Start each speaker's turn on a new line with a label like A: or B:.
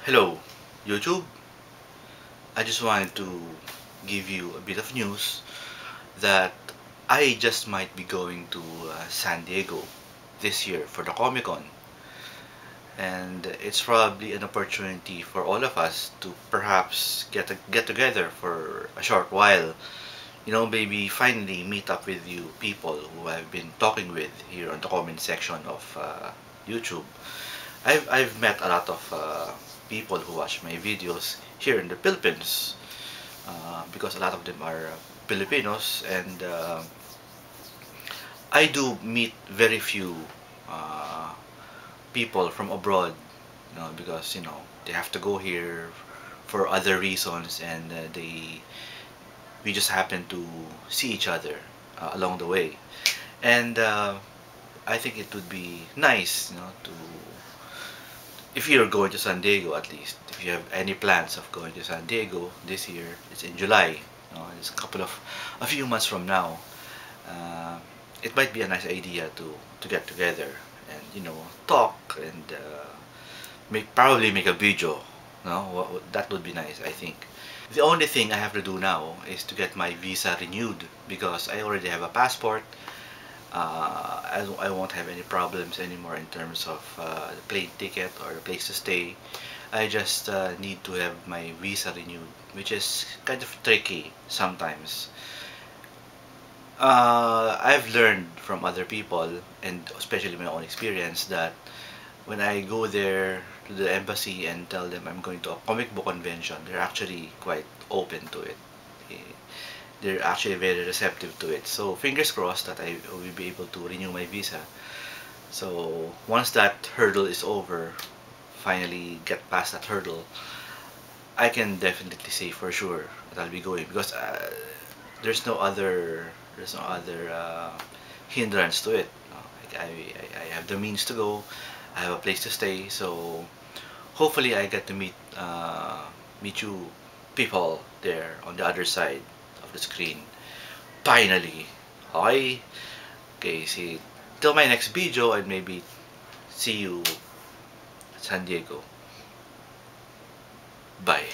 A: Hello, YouTube. I just wanted to give you a bit of news that I just might be going to San Diego this year for the Comic Con, and it's probably an opportunity for all of us to perhaps get together for a short while. Maybe finally meet up with you people who I've been talking with here on the comment section of YouTube. I've met a lot of people who watch my videos here in the Philippines because a lot of them are Filipinos, and I do meet very few uh, people from abroad, because they have to go here for other reasons, and we just happen to see each other along the way, and I think it would be nice, to if you're going to San Diego, at least if you have any plans of going to San Diego this year. It's in July. It's a few months from now. uh, it might be a nice idea to get together and talk and probably make a video. No, that would be nice, I think. The only thing I have to do now is to get my visa renewed because I already have a passport. I won't have any problems anymore in terms of the plane ticket or the place to stay. I just need to have my visa renewed, which is kind of tricky sometimes. I've learned from other people, and especially my own experience, that when I go there to the embassy and tell them I'm going to a comic book convention, they're actually quite open to it. Eh, They're actually very receptive to it. So fingers crossed that I will be able to renew my visa. So once that hurdle is over, finally get past that hurdle, I can definitely say for sure that I'll be going because there's no other hindrance to it. Like I have the means to go. I have a place to stay. So hopefully I get to meet you people there on the other side of the screen. Finally. Okay? Okay, see. Till my next video and maybe see you at San Diego. Bye.